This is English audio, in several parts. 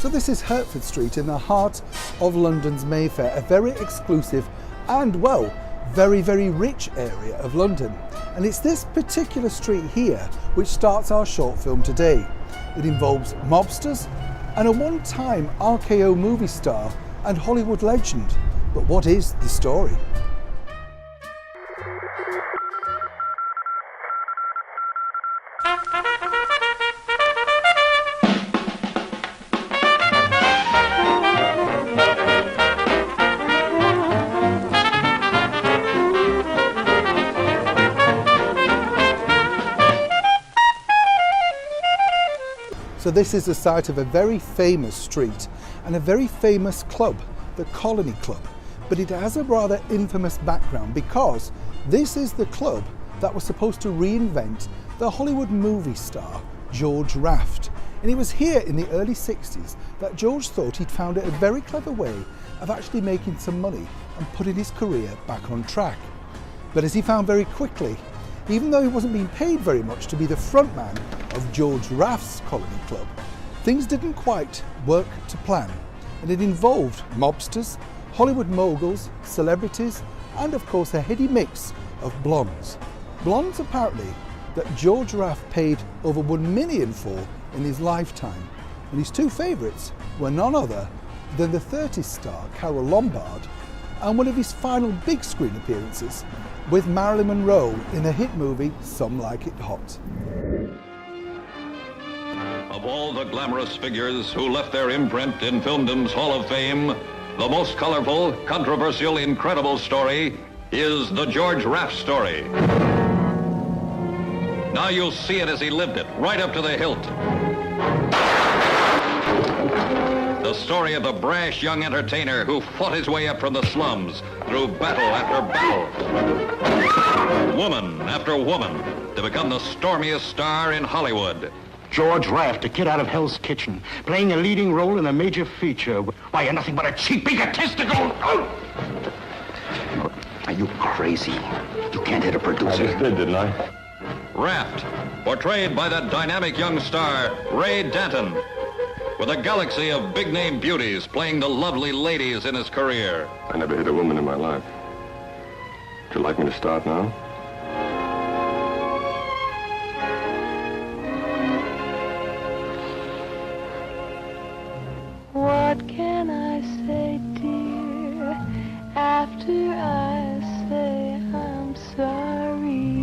So this is Hertford Street in the heart of London's Mayfair, a very exclusive and, well, very, very rich area of London. And it's this particular street here which starts our short film today. It involves mobsters and a one-time RKO movie star and Hollywood legend. But what is the story? So this is the site of a very famous street and a very famous club, the Colony Club. But it has a rather infamous background because this is the club that was supposed to reinvent the Hollywood movie star, George Ranft. And it was here in the early 60s that George thought he'd found a very clever way of actually making some money and putting his career back on track. But as he found very quickly, even though he wasn't being paid very much to be the frontman of George Ranft's Colony Club, things didn't quite work to plan. And it involved mobsters, Hollywood moguls, celebrities, and of course a heady mix of blondes. Blondes apparently that George Ranft paid over $1 million for in his lifetime. And his two favourites were none other than the 30s star Carole Lombard and one of his final big screen appearances with Marilyn Monroe in the hit movie Some Like It Hot. Of all the glamorous figures who left their imprint in filmdom's Hall of Fame, the most colorful, controversial, incredible story is the George Ranft story. Now you'll see it as he lived it, right up to the hilt. The story of the brash young entertainer who fought his way up from the slums through battle after battle, woman after woman, to become the stormiest star in Hollywood. George Ranft, a kid out of Hell's Kitchen, playing a leading role in a major feature. Why, you're nothing but a cheap, egotistical... Are you crazy? You can't hit a producer. I just did, didn't I? Raft, portrayed by that dynamic young star, Ray Danton, with a galaxy of big-name beauties playing the lovely ladies in his career. I never hit a woman in my life. Would you like me to start now? What can I say, dear, after I say I'm sorry?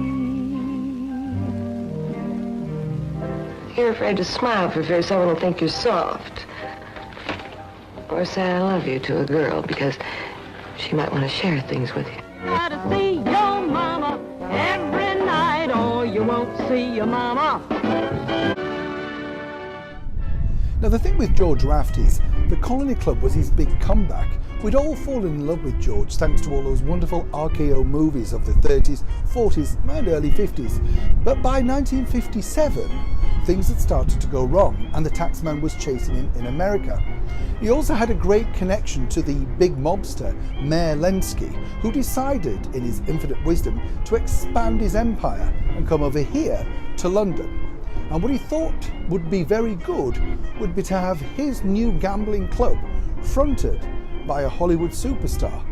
You're afraid to smile for fear someone will think you're soft. Or say I love you to a girl because she might want to share things with you. Gotta see your mama every night or you won't see your mama. Now the thing with George Ranft is the Colony Club was his big comeback. We'd all fallen in love with George thanks to all those wonderful RKO movies of the 30s, 40s and early 50s. But by 1957, things had started to go wrong and the taxman was chasing him in America. He also had a great connection to the big mobster, Mayor Lensky, who decided, in his infinite wisdom, to expand his empire and come over here to London. And what he thought would be very good would be to have his new gambling club fronted by a Hollywood superstar.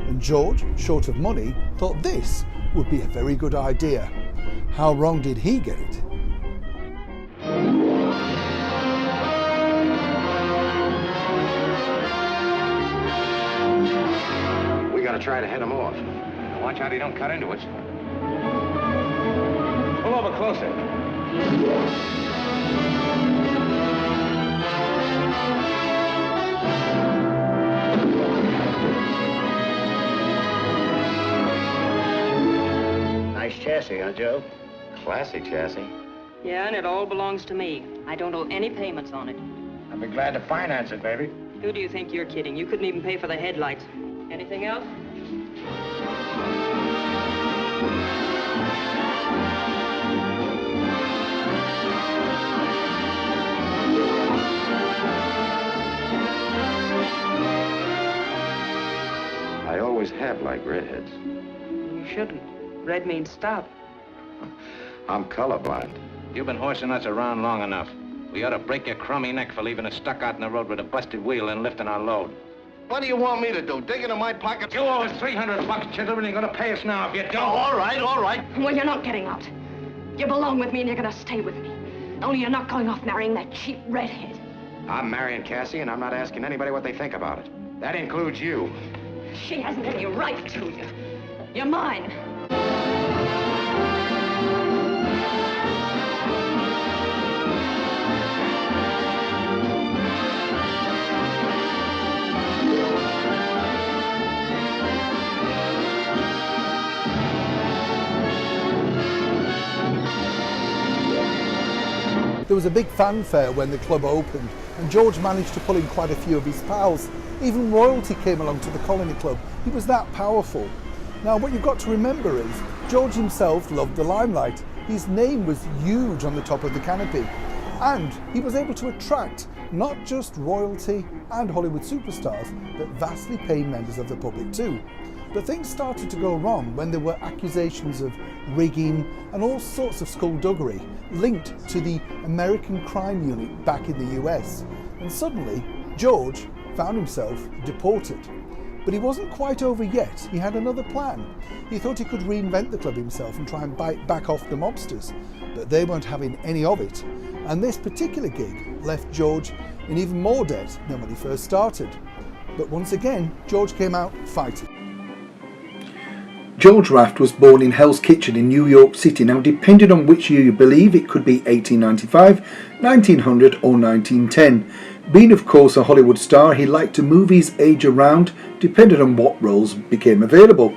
And George, short of money, thought this would be a very good idea. How wrong did he get it? We gotta try to head him off. Now watch out he don't cut into us. Pull over closer. Nice chassis, huh, Joe? Classy chassis. Yeah, and it all belongs to me. I don't owe any payments on it. I'll be glad to finance it, baby. Who do you think you're kidding? You couldn't even pay for the headlights. Anything else? I always have liked redheads. You shouldn't. Red means stop. I'm colorblind. You've been horsing us around long enough. We ought to break your crummy neck for leaving us stuck out in the road with a busted wheel and lifting our load. What do you want me to do? Dig into my pocket? You owe us $300, gentlemen. You're gonna pay us now if you don't. Oh, all right, all right. Well, you're not getting out. You belong with me and you're gonna stay with me. Only you're not going off marrying that cheap redhead. I'm marrying Cassie, and I'm not asking anybody what they think about it. That includes you. She hasn't any right to you. You're mine. There was a big fanfare when the club opened, and George managed to pull in quite a few of his pals. Even royalty came along to the Colony Club. He was that powerful. Now, what you've got to remember is, George himself loved the limelight. His name was huge on the top of the canopy, and he was able to attract not just royalty and Hollywood superstars, but vastly paying members of the public too. But things started to go wrong when there were accusations of rigging and all sorts of skullduggery linked to the American crime unit back in the US. And suddenly, George found himself deported. But he wasn't quite over yet. He had another plan. He thought he could reinvent the club himself and try and bite back off the mobsters, but they weren't having any of it. And this particular gig left George in even more debt than when he first started. But once again, George came out fighting. George Ranft was born in Hell's Kitchen in New York City. Now, depending on which year you believe, it could be 1895, 1900 or 1910. Being, of course, a Hollywood star, he liked to move his age around depending on what roles became available.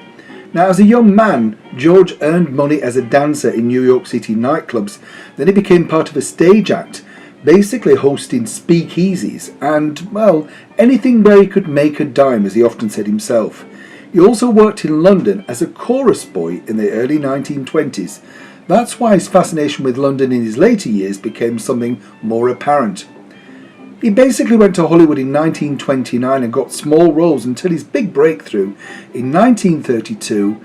Now, as a young man, George earned money as a dancer in New York City nightclubs. Then he became part of a stage act, basically hosting speakeasies and, well, anything where he could make a dime, as he often said himself. He also worked in London as a chorus boy in the early 1920s. That's why his fascination with London in his later years became something more apparent. He basically went to Hollywood in 1929 and got small roles until his big breakthrough in 1932,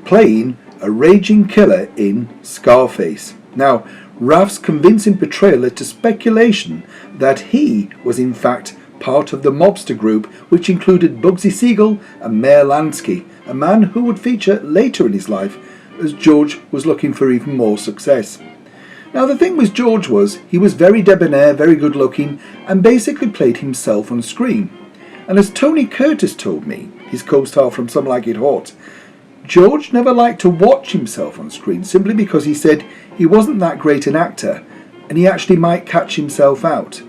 playing a raging killer in Scarface. Now, Ranft's convincing portrayal led to speculation that he was in fact part of the mobster group, which included Bugsy Siegel and Mayor Lensky, a man who would feature later in his life as George was looking for even more success. Now, the thing with George was he was very debonair, very good looking, and basically played himself on screen. And as Tony Curtis told me, his co-star from Some Like It Hot, George never liked to watch himself on screen simply because he said he wasn't that great an actor and he actually might catch himself out.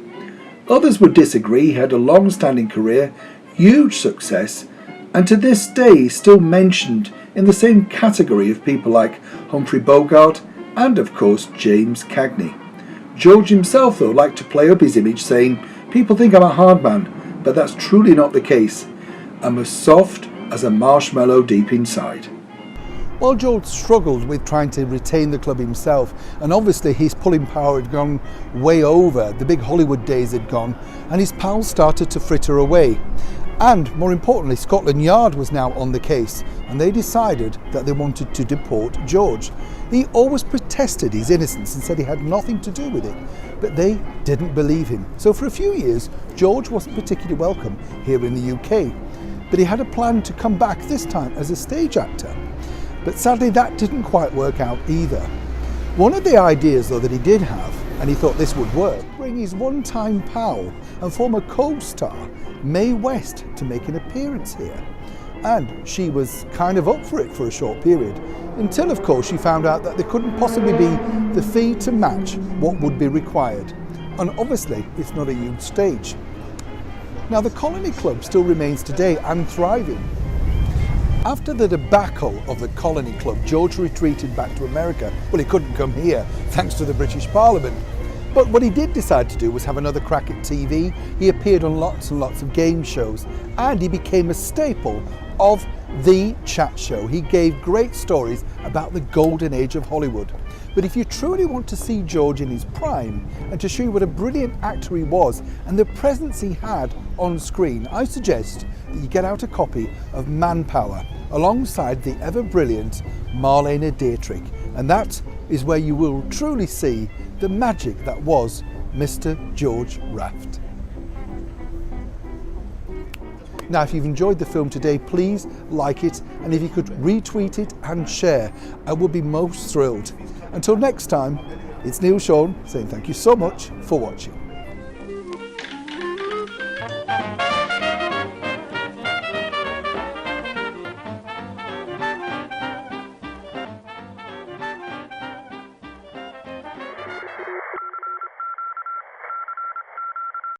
Others would disagree. He had a long-standing career, huge success, and to this day still mentioned in the same category of people like Humphrey Bogart and, of course, James Cagney. George himself, though, liked to play up his image, saying, "People think I'm a hard man, but that's truly not the case. I'm as soft as a marshmallow deep inside." Well, George struggled with trying to retain the club himself, and obviously his pulling power had gone way over, the big Hollywood days had gone, and his pals started to fritter away. And more importantly, Scotland Yard was now on the case, and they decided that they wanted to deport George. He always protested his innocence and said he had nothing to do with it, but they didn't believe him. So for a few years, George wasn't particularly welcome here in the UK, but he had a plan to come back this time as a stage actor. But sadly, that didn't quite work out either. One of the ideas, though, that he did have, and he thought this would work, bring his one-time pal and former co-star, Mae West, to make an appearance here. And she was kind of up for it for a short period, until, of course, she found out that there couldn't possibly be the fee to match what would be required. And obviously, it's not a huge stage. Now, the Colony Club still remains today and thriving. After the debacle of the Colony Club, George retreated back to America. Well, he couldn't come here, thanks to the British Parliament. But what he did decide to do was have another crack at TV. He appeared on lots and lots of game shows, and he became a staple of the chat show. He gave great stories about the golden age of Hollywood. But if you truly want to see George in his prime and to show you what a brilliant actor he was and the presence he had on screen, I suggest that you get out a copy of Manpower alongside the ever brilliant Marlene Dietrich. And that is where you will truly see the magic that was Mr. George Ranft. Now, if you've enjoyed the film today, please like it, and if you could retweet it and share, I would be most thrilled. Until next time, it's Neil Sean saying thank you so much for watching.